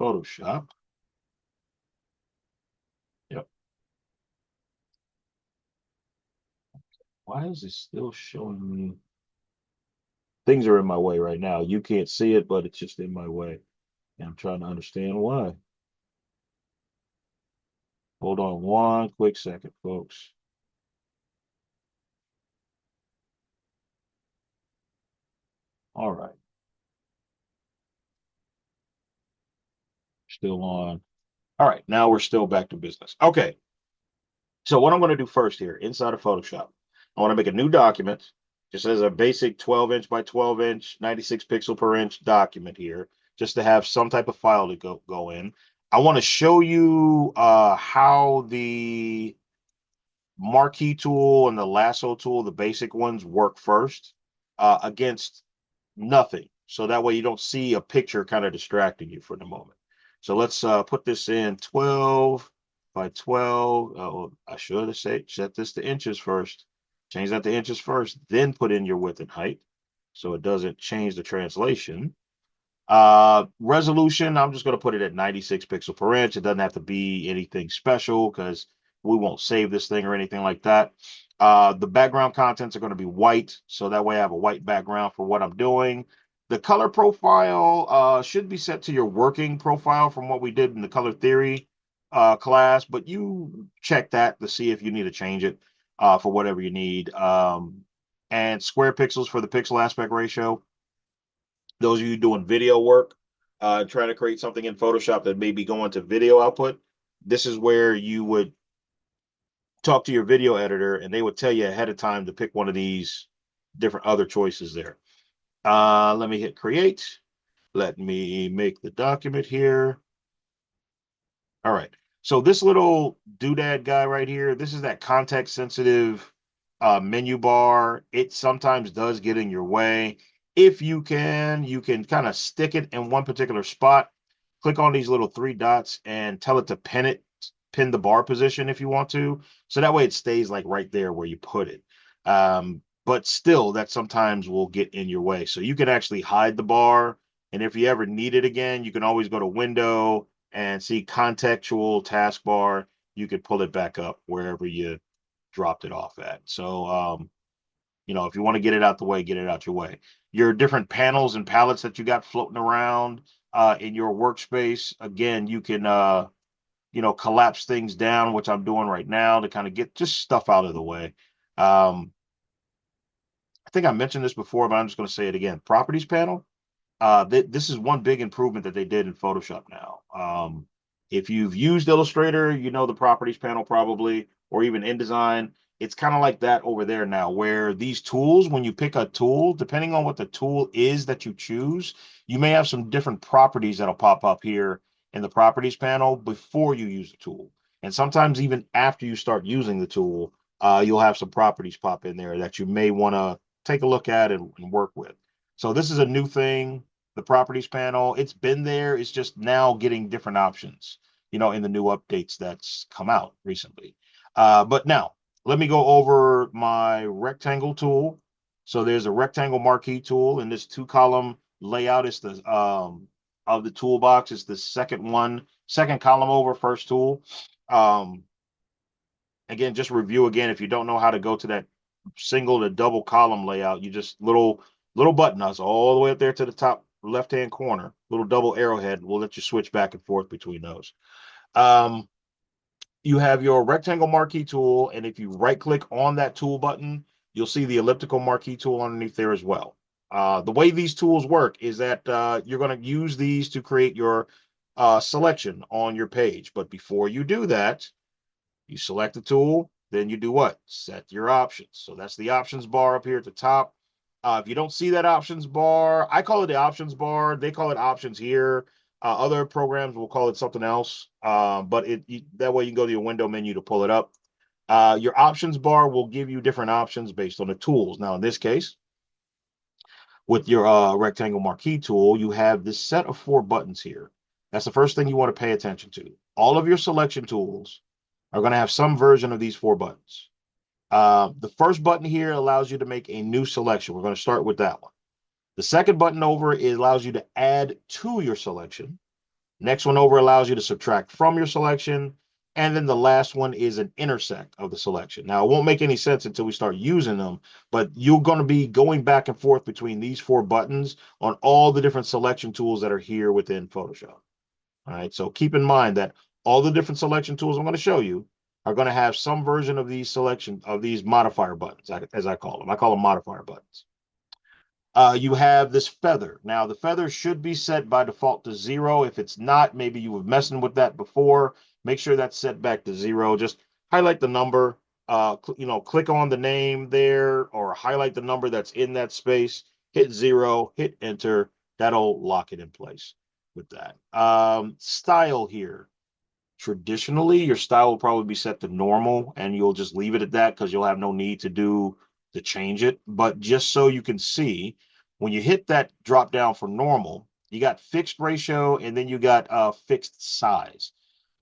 Photoshop. Yep. Why is it still showing me? Things are in my way right now. You can't see it, but it's just in my way. And I'm trying to understand why. Hold on one quick second, folks. All right. Still on. All right. Now we're still back to business. Okay. So what I'm going to do first here inside of Photoshop, I want to make a new document, just as a basic 12-inch by 12-inch, 96 pixel per inch document here, just to have some type of file to go in. I want to show you how the Marquee tool and the Lasso tool, the basic ones, work first against nothing. So that way you don't see a picture kind of distracting you for the moment. So let's put this in 12 by 12. Oh, I should have set this to inches first. Change that to inches first, then put in your width and height so it doesn't change the translation. Resolution, I'm just going to put it at 96 pixel per inch. It doesn't have to be anything special because we won't save this thing or anything like that. The background contents are going to be white, so that way I have a white background for what I'm doing. The color profile should be set to your working profile from what we did in the color theory class, but you check that to see if you need to change it for whatever you need. And square pixels for the pixel aspect ratio. Those of you doing video work, trying to create something in Photoshop that may be going to video output, this is where you would talk to your video editor and they would tell you ahead of time to pick one of these different other choices there. Let me hit create. Let me make the document here. All right. So this little doodad guy right here, this is that context sensitive menu bar. It sometimes does get in your way. If you can kind of stick it in one particular spot, click on these little three dots and tell it to pin the bar position if you want to. So that way it stays like right there where you put it. But still, that sometimes will get in your way. So you can actually hide the bar. And if you ever need it again, you can always go to Window and see contextual taskbar. You could pull it back up wherever you dropped it off at. So, if you want to get it out the way, get it out your way. Your different panels and palettes that you got floating around in your workspace, again, you can, collapse things down, which I'm doing right now to kind of get just stuff out of the way. I think I mentioned this before, but I'm just going to say it again. Properties panel. This is one big improvement that they did in Photoshop now. If you've used Illustrator, you know the properties panel probably, or even InDesign. It's kind of like that over there now, where these tools, when you pick a tool, depending on what the tool is that you choose, you may have some different properties that'll pop up here in the properties panel before you use the tool. And sometimes even after you start using the tool, you'll have some properties pop in there that you may want to take a look at and work with. So this is a new thing, the properties panel. It's been there. It's just now getting different options, in the new updates that's come out recently. But now let me go over my rectangle tool. So there's a rectangle marquee tool, and this two-column layout is the of the toolbox. It's the second column over, first tool. Again, just review again. If you don't know how to go to that single to double column layout, you just little button nuts all the way up there to the top left-hand corner, little double arrowhead. We'll let you switch back and forth between those. You have your rectangle marquee tool, and if you right-click on that tool button, you'll see the elliptical marquee tool underneath there as well. The way these tools work is that you're going to use these to create your selection on your page. But before you do that, you select the tool, then you do what? Set your options. So that's the options bar up here at the top. If you don't see that options bar, I call it the options bar. They call it options here. Other programs will call it something else. But that way you can go to your window menu to pull it up. Your options bar will give you different options based on the tools. Now, in this case, with your rectangle marquee tool, you have this set of 4 buttons here. That's the first thing you want to pay attention to. All of your selection tools are going to have some version of these 4 buttons. The first button here allows you to make a new selection. We're going to start with that one. The second button over, it allows you to add to your selection. Next one over allows you to subtract from your selection. And then the last one is an intersect of the selection. Now, it won't make any sense until we start using them, but you're going to be going back and forth between these 4 buttons on all the different selection tools that are here within Photoshop. All right, so keep in mind that all the different selection tools I'm going to show you are going to have some version of these modifier buttons, as I call them. I call them modifier buttons. You have this feather. Now, the feather should be set by default to 0. If it's not, maybe you were messing with that before. Make sure that's set back to 0. Just highlight the number, click on the name there or highlight the number that's in that space, hit 0, hit enter. That'll lock it in place with that. Style here. Traditionally, your style will probably be set to normal and you'll just leave it at that because you'll have no need to change it. But just so you can see, when you hit that drop down for normal, you got fixed ratio and then you got fixed size.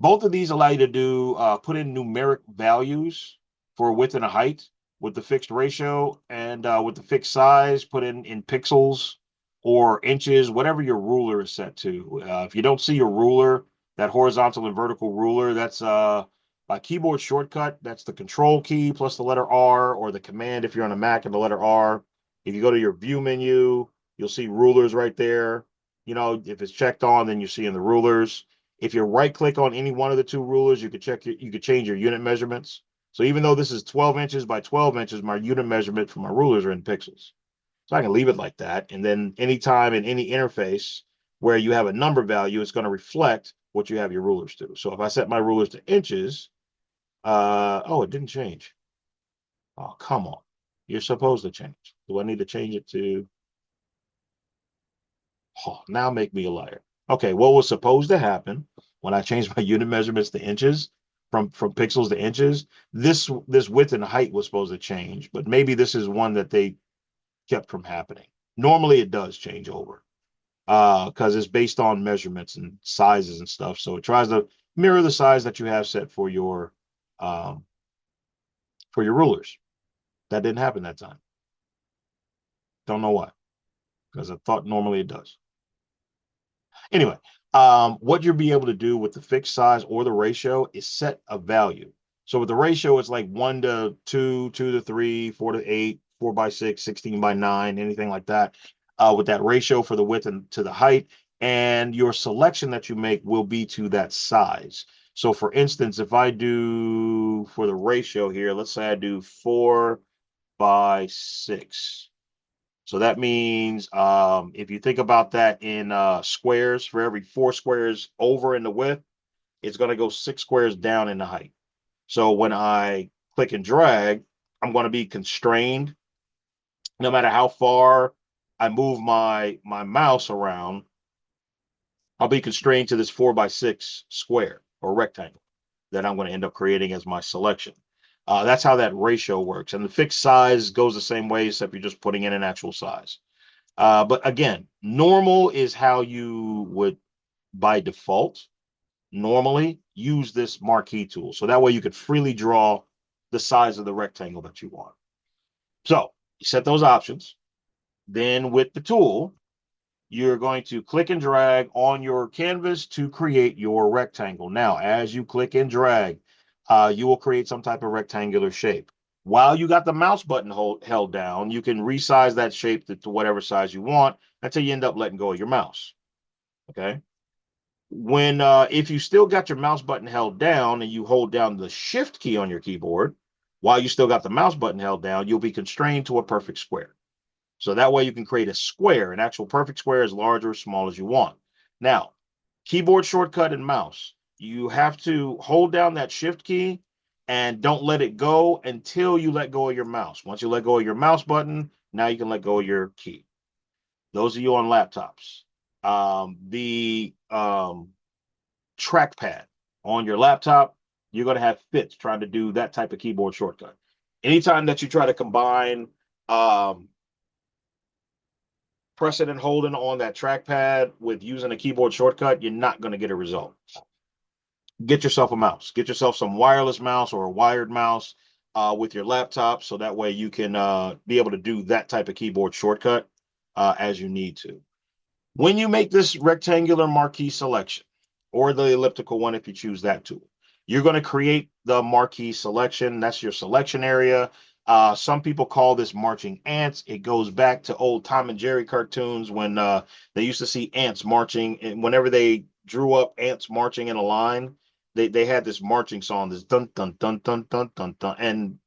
Both of these allow you to do put in numeric values for width and a height with the fixed ratio, and with the fixed size, put in pixels or inches, whatever your ruler is set to. If you don't see your ruler, that horizontal and vertical ruler, that's by keyboard shortcut. That's the control key plus the letter R, or the command if you're on a Mac and the letter R. If you go to your view menu, you'll see rulers right there. If it's checked on, then you see in the rulers. If you right click on any one of the two rulers, you could change your unit measurements. So even though this is 12 inches by 12 inches, my unit measurement for my rulers are in pixels. So I can leave it like that. And then anytime in any interface where you have a number value, it's going to reflect what you have your rulers to. So if I set my rulers to inches, oh, it didn't change. Oh, come on. You're supposed to change. Do I need to change it to? Oh, now make me a liar. Okay, what was supposed to happen when I changed my unit measurements to inches from pixels to inches? This width and height was supposed to change, but maybe this is one that they kept from happening. Normally it does change over because it's based on measurements and sizes and stuff. So it tries to mirror the size that you have set um, for your rulers. That didn't happen that time. Don't know why, because I thought normally it does. Anyway, what you'll be able to do with the fixed size or the ratio is set a value. So with the ratio, it's like 1 to 2, 2 to 3, 4 to 8, 4 by 6, 16 by 9, anything like that. With that ratio for the width and to the height, and your selection that you make will be to that size. So for instance, if I do for the ratio here, let's say I do 4 by 6. So that means if you think about that in squares, for every 4 squares over in the width, it's going to go 6 squares down in the height. So when I click and drag, I'm going to be constrained. No matter how far I move my mouse around, I'll be constrained to this 4 by 6 square or rectangle that I'm going to end up creating as my selection. That's how that ratio works. And the fixed size goes the same way, except you're just putting in an actual size. But again, normal is how you would, by default, normally use this marquee tool. So that way you could freely draw the size of the rectangle that you want. So you set those options. Then with the tool, you're going to click and drag on your canvas to create your rectangle. Now, as you click and drag, you will create some type of rectangular shape. While you got the mouse button held down, you can resize that shape to whatever size you want until you end up letting go of your mouse. Okay. If you still got your mouse button held down and you hold down the shift key on your keyboard, while you still got the mouse button held down, you'll be constrained to a perfect square. So that way you can create a square, an actual perfect square, as large or as small as you want. Now, keyboard shortcut and mouse, you have to hold down that shift key and don't let it go until you let go of your mouse. Once you let go of your mouse button, now you can let go of your key. Those of you on laptops, the trackpad on your laptop, you're going to have fits trying to do that type of keyboard shortcut. Anytime that you try to combine pressing and holding on that trackpad with using a keyboard shortcut, you're not going to get a result. Get yourself a mouse. Get yourself some wireless mouse or a wired mouse with your laptop, so that way you can be able to do that type of keyboard shortcut as you need to. When you make this rectangular marquee selection, or the elliptical one if you choose that tool. You're going to create the marquee selection. That's your selection area. Some people call this marching ants. It goes back to old Tom and Jerry cartoons when they used to see ants marching. And whenever they drew up ants marching in a line, they had this marching song, this dun dun dun dun dun dun dun. And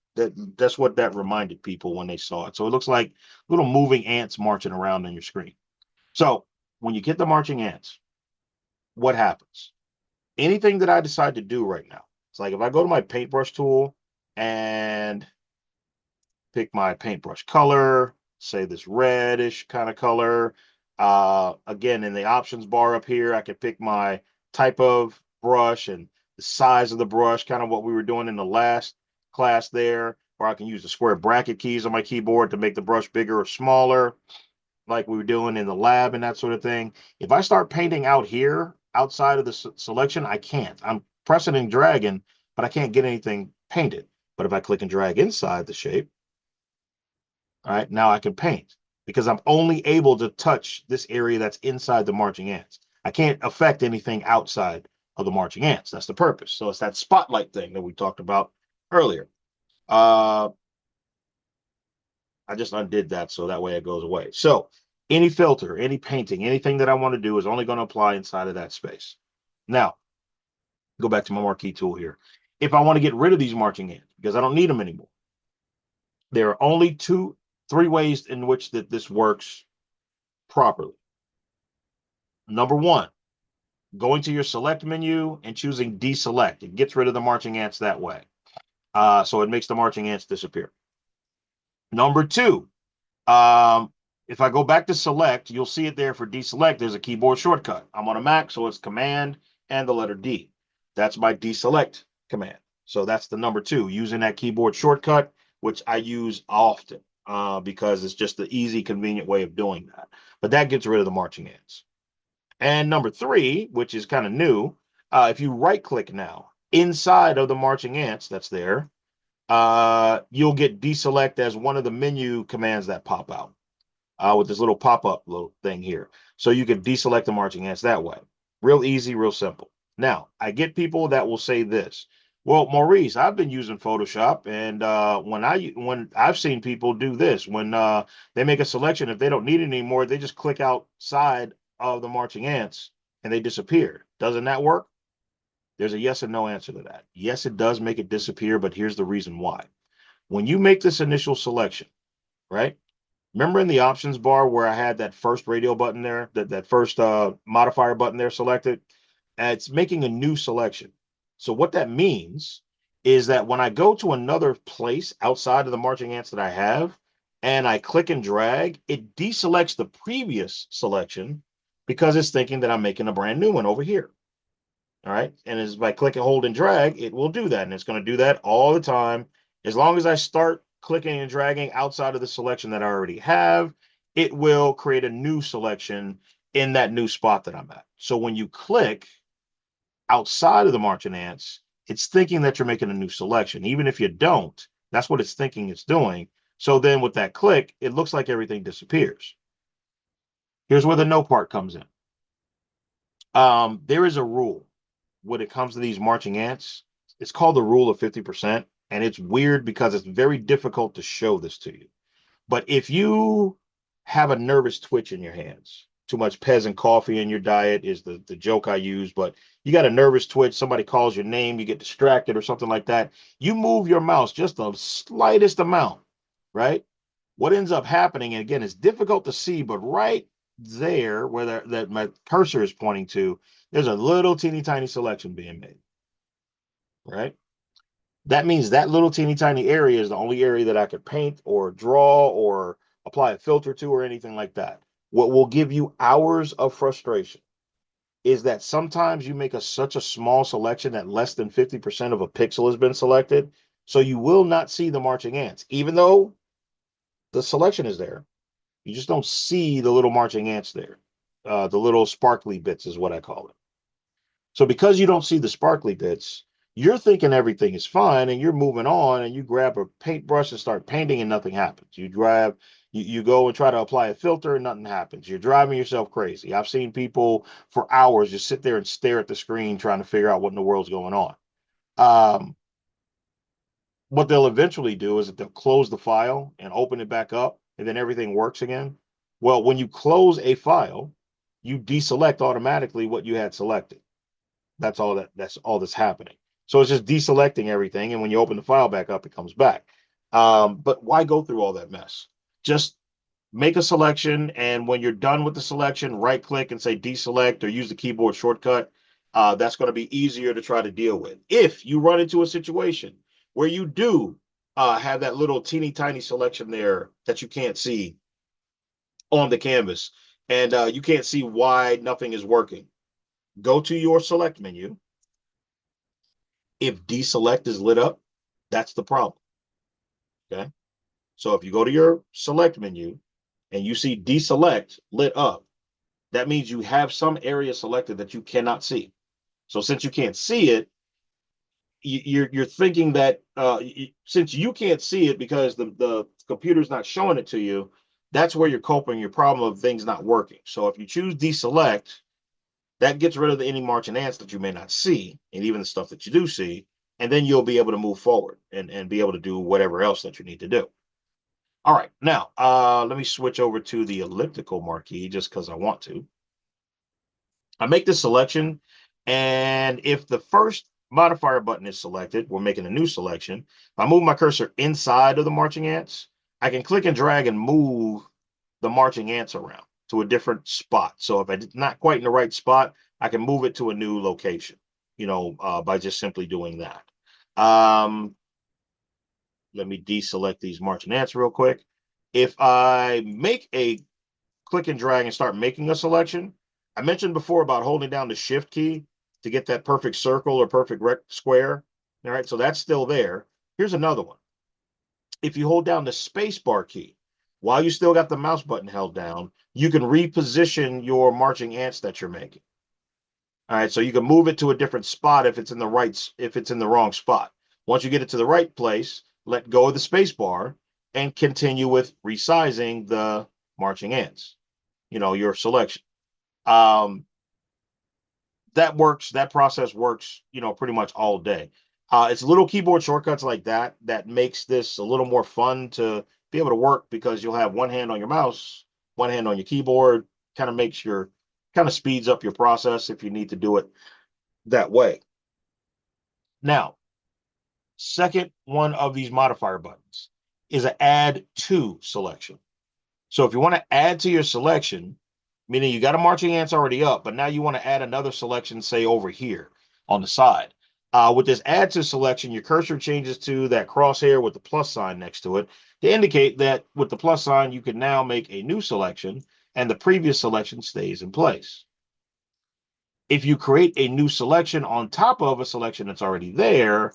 that's what that reminded people when they saw it. So it looks like little moving ants marching around on your screen. So when you get the marching ants, what happens? Anything that I decide to do right now, it's like if I go to my paintbrush tool and pick my paintbrush color, say this reddish kind of color. Again, in the options bar up here, I can pick my type of brush and the size of the brush, kind of what we were doing in the last class there, or I can use the square bracket keys on my keyboard to make the brush bigger or smaller, like we were doing in the lab and that sort of thing. If I start painting out here outside of the selection, I can't. I'm pressing and dragging, but I can't get anything painted. But if I click and drag inside the shape, all right, now I can paint because I'm only able to touch this area that's inside the marching ants. I can't affect anything outside of the marching ants. That's the purpose. So it's that spotlight thing that we talked about earlier. I just undid that so that way it goes away. So any filter, any painting, anything that I want to do is only going to apply inside of that space. Now, go back to my marquee tool here. If I want to get rid of these marching ants because I don't need them anymore, there are only three ways in which that this works properly. Number one, going to your select menu and choosing deselect. It gets rid of the marching ants that way. So it makes the marching ants disappear. Number two, if I go back to select, you'll see it there for deselect. There's a keyboard shortcut. I'm on a Mac, so it's Command and the letter D. That's my deselect command. So that's the number two, using that keyboard shortcut, which I use often because it's just the easy, convenient way of doing that. But that gets rid of the marching ants. And number three, which is kind of new, if you right click now inside of the marching ants that's there, you'll get deselect as one of the menu commands that pop out with this little pop-up little thing here. So you can deselect the marching ants that way. Real easy, real simple. Now, I get people that will say this. Well, Maurice, I've been using Photoshop, and when I've seen people do this, when they make a selection, if they don't need it anymore, they just click outside of the marching ants and they disappear. Doesn't that work? There's a yes and no answer to that. Yes, it does make it disappear, but here's the reason why. When you make this initial selection, right? Remember in the options bar where I had that first radio button there, that first modifier button there selected? It's making a new selection. So what that means is that when I go to another place outside of the marching ants that I have, and I click and drag, it deselects the previous selection because it's thinking that I'm making a brand new one over here. All right. And as by click and hold and drag, it will do that. And it's going to do that all the time. As long as I start clicking and dragging outside of the selection that I already have, it will create a new selection in that new spot that I'm at. So when you click outside of the marching ants, it's thinking that you're making a new selection. Even if you don't, that's what it's thinking it's doing. So then with that click, it looks like everything disappears. Here's where the no part comes in. There is a rule when it comes to these marching ants. It's called the rule of 50%. And it's weird because it's very difficult to show this to you. But if you have a nervous twitch in your hands, too much peasant coffee in your diet is the joke I use, but you got a nervous twitch, somebody calls your name, you get distracted or something like that, you move your mouse just the slightest amount, right? What ends up happening, and again, it's difficult to see, but right there where that my cursor is pointing to, there's a little teeny tiny selection being made, right? That means that little teeny tiny area is the only area that I could paint or draw or apply a filter to or anything like that. What will give you hours of frustration is that sometimes you make such a small selection that less than 50% of a pixel has been selected. So you will not see the marching ants, even though the selection is there. You just don't see the little marching ants there. The little sparkly bits is what I call it. So because you don't see the sparkly bits, You're thinking everything is fine and you're moving on and you grab a paintbrush and start painting and nothing happens. You go and try to apply a filter and nothing happens. You're driving yourself crazy. I've seen people for hours just sit there and stare at the screen trying to figure out what in the world's going on. Um, what they'll eventually do is that they'll close the file and open it back up and then everything works again. Well, when you close a file, you deselect automatically what you had selected. That's all that's happening. So it's just deselecting everything, and when you open the file back up, it comes back. But why go through all that mess? Just make a selection, and when you're done with the selection, right click and say deselect or use the keyboard shortcut. That's going to be easier to try to deal with. If you run into a situation where you do have that little teeny tiny selection there that you can't see on the canvas, and you can't see why nothing is working, go to your select menu. If deselect is lit up, that's the problem. Okay. So if you go to your select menu and you see deselect lit up, that means you have some area selected that you cannot see. So since you can't see it, you're thinking that since you can't see it because the computer's not showing it to you, that's where you're coping your problem of things not working. So if you choose deselect, that gets rid of any marching ants that you may not see, and even the stuff that you do see, and then you'll be able to move forward and be able to do whatever else that you need to do. All right, now let me switch over to the elliptical marquee just because I want to. I make this selection, and if the first modifier button is selected, we're making a new selection. If I move my cursor inside of the marching ants, I can click and drag and move the marching ants around to a different spot. So if it's not quite in the right spot, I can move it to a new location, by just simply doing that. Let me deselect these marching ants real quick. If I make a click and drag and start making a selection, I mentioned before about holding down the shift key to get that perfect circle or perfect square. All right, so that's still there. Here's another one. If you hold down the space bar key while you still got the mouse button held down, you can reposition your marching ants that you're making. All right, so you can move it to a different spot if it's in the wrong spot. Once you get it to the right place, let go of the space bar and continue with resizing the marching ants, your selection. Um, that process works, pretty much all day. It's little keyboard shortcuts like that that makes this a little more fun to be able to work because you'll have one hand on your mouse, one hand on your keyboard. Kind of speeds up your process if you need to do it that way. Now, second one of these modifier buttons is an add to selection. So if you want to add to your selection, meaning you got a marching ants already up, but now you want to add another selection, say over here on the side. With this add to selection, your cursor changes to that crosshair with the plus sign next to it to indicate that with the plus sign, you can now make a new selection and the previous selection stays in place. If you create a new selection on top of a selection that's already there,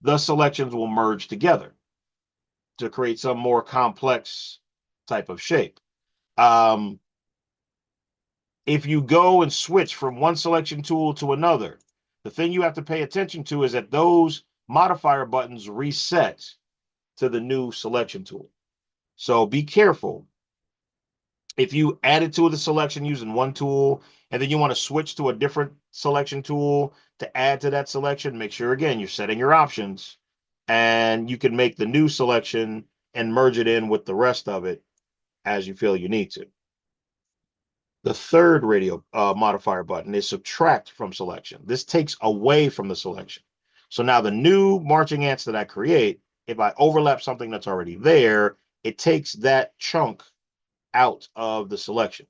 the selections will merge together to create some more complex type of shape. If you go and switch from one selection tool to another, the thing you have to pay attention to is that those modifier buttons reset to the new selection tool. So be careful. If you added to the selection using one tool and then you want to switch to a different selection tool to add to that selection, make sure again you're setting your options and you can make the new selection and merge it in with the rest of it as you feel you need to. The third radio modifier button is subtract from selection. This takes away from the selection. So now the new marching ants that I create, if I overlap something that's already there, it takes that chunk out of the selection.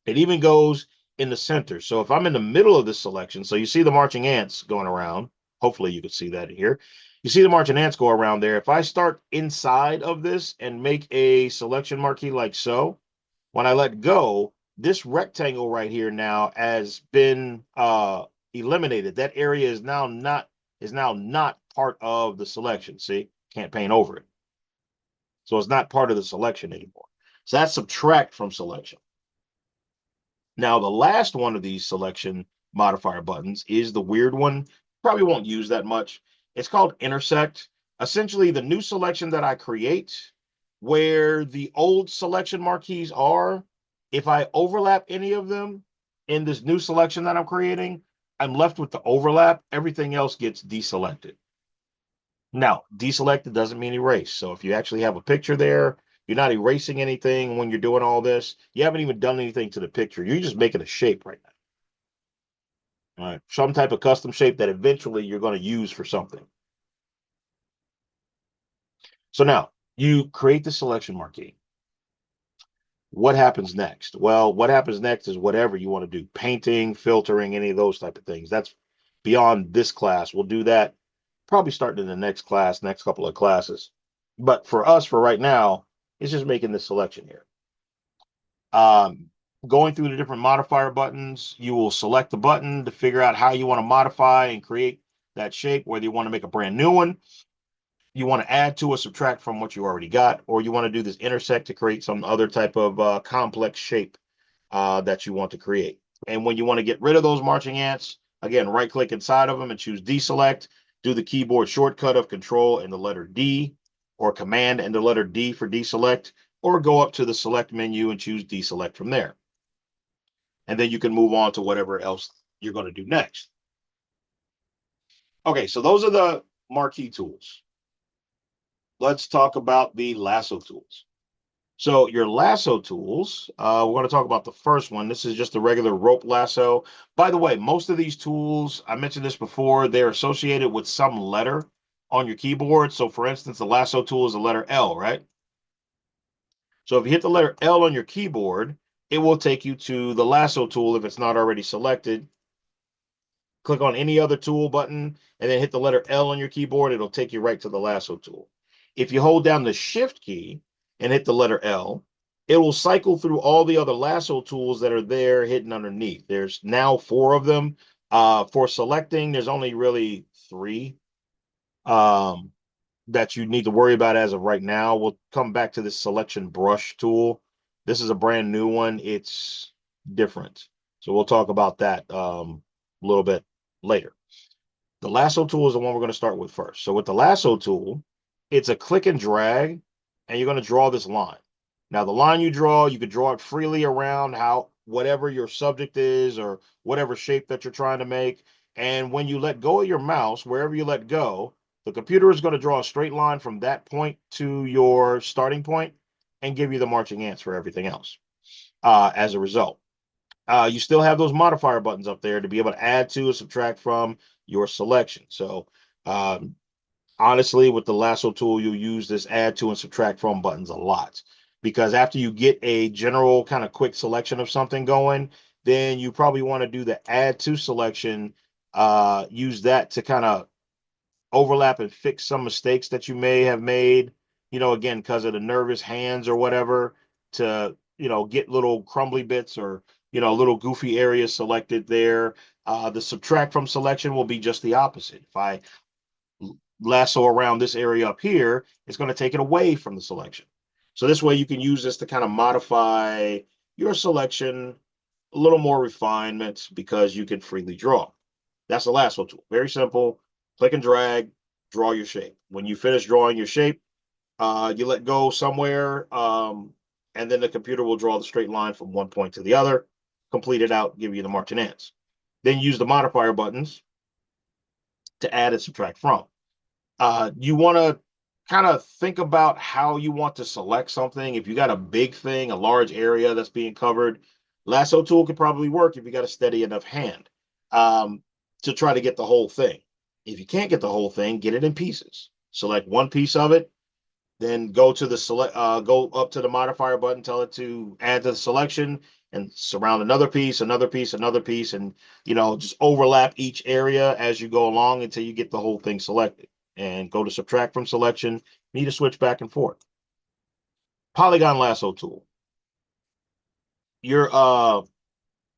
It even goes in the center. So if I'm in the middle of this selection, so you see the marching ants going around, hopefully you can see that here. You see the marching ants go around there. If I start inside of this and make a selection marquee like so, when I let go, this rectangle right here now has been eliminated. That area is now not part of the selection. See, can't paint over it. So it's not part of the selection anymore. So that's subtract from selection. Now, the last one of these selection modifier buttons is the weird one. Probably won't use that much. It's called intersect. Essentially, the new selection that I create, where the old selection marquees are, if I overlap any of them in this new selection that I'm creating, I'm left with the overlap. Everything else gets deselected. Now, deselected doesn't mean erase. So if you actually have a picture there, you're not erasing anything when you're doing all this. You haven't even done anything to the picture. You're just making a shape right now. All right. Some type of custom shape that eventually you're going to use for something. So now you create the selection marquee. What happens next? Well, what happens next is whatever you want to do, painting, filtering, any of those type of things. That's beyond this class. We'll do that probably starting in the next class, next couple of classes. But for us, for right now, it's just making this selection here. Um, Going through the different modifier buttons, you will select the button to figure out how you want to modify and create that shape, whether you want to make a brand new one, you want to add to or subtract from what you already got, or you want to do this intersect to create some other type of complex shape that you want to create. And when you want to get rid of those marching ants, again, right click inside of them and choose deselect. Do the keyboard shortcut of control and the letter D, or command and the letter D for deselect, or go up to the select menu and choose deselect from there. And then you can move on to whatever else you're going to do next. Okay, so those are the marquee tools. Let's talk about the lasso tools. So your lasso tools, we're going to talk about the first one. This is just a regular rope lasso. By the way, most of these tools, I mentioned this before, they're associated with some letter on your keyboard. So for instance, the lasso tool is the letter L, right? So if you hit the letter L on your keyboard, it will take you to the lasso tool if it's not already selected. Click on any other tool button and then hit the letter L on your keyboard. It'll take you right to the lasso tool. If you hold down the shift key and hit the letter L, it will cycle through all the other lasso tools that are there hidden underneath. There's now 4 of them. For selecting, there's only really 3 um, that you need to worry about as of right now. We'll come back to this selection brush tool. This is a brand new one. It's different. So we'll talk about that a little bit later. The lasso tool is the one we're going to start with first. So with the lasso tool, it's a click and drag, and you're going to draw this line. Now, the line you draw, you could draw it freely around how whatever your subject is or whatever shape that you're trying to make. And when you let go of your mouse, wherever you let go, the computer is going to draw a straight line from that point to your starting point and give you the marching ants for everything else as a result. You still have those modifier buttons up there to be able to add to or subtract from your selection. So um, honestly, with the lasso tool, you'll use this add to and subtract from buttons a lot, because after you get a general kind of quick selection of something going, then you probably want to do the add to selection, use that to kind of overlap and fix some mistakes that you may have made, again, because of the nervous hands or whatever, to, get little crumbly bits or, little goofy areas selected there. The subtract from selection will be just the opposite. If I lasso around this area up here, it's going to take it away from the selection. So this way you can use this to kind of modify your selection, a little more refinement, because you can freely draw. That's the lasso tool. Very simple. Click and drag, draw your shape. When you finish drawing your shape, you let go somewhere, and then the computer will draw the straight line from one point to the other, complete it out, give you the marching ants. Then use the modifier buttons to add and subtract from. You want to kind of think about how you want to select something. If you got a big thing, a large area that's being covered, lasso tool could probably work if you got a steady enough hand to try to get the whole thing. If you can't get the whole thing, get it in pieces. Select one piece of it, then go to the go up to the modifier button, tell it to add to the selection, and surround another piece, another piece, another piece, and just overlap each area as you go along until you get the whole thing selected. And go to subtract from selection. Need to switch back and forth. Polygon lasso tool. Your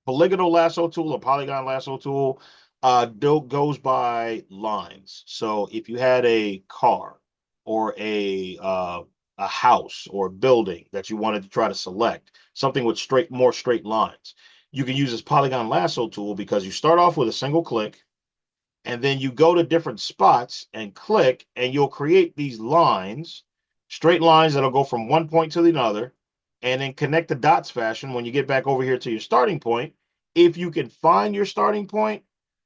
polygonal lasso tool or polygon lasso tool goes by lines. So if you had a car or a house or a building that you wanted to try to select, something with more straight lines, you can use this Polygon Lasso tool because you start off with a single click, and then you go to different spots and click, and you'll create these lines, straight lines that'll go from one point to the other, and then connect the dots fashion when you get back over here to your starting point. If you can find your starting point,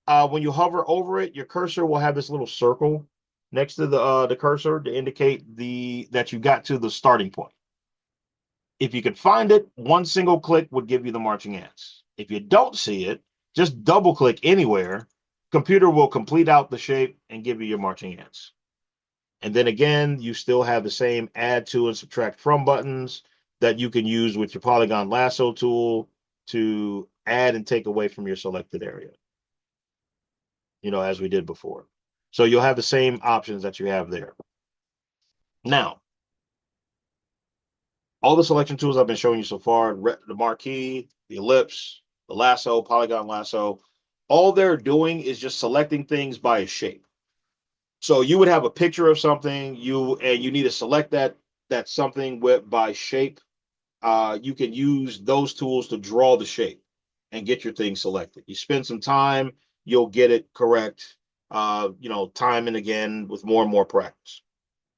when you hover over it, your cursor will have this little circle next to the cursor to indicate that you got to the starting point. If you can find it, one single click would give you the marching ants. If you don't see it, just double click anywhere. Computer will complete out the shape and give you your marching ants. And then again, you still have the same add to and subtract from buttons that you can use with your Polygon Lasso tool to add and take away from your selected area, as we did before. So you'll have the same options that you have there. Now, all the selection tools I've been showing you so far, the marquee, the ellipse, the lasso, Polygon Lasso, all they're doing is just selecting things by a shape. So you would have a picture of something, and you need to select that something by shape. You can use those tools to draw the shape and get your thing selected. You spend some time, you'll get it correct. Time and again with more and more practice.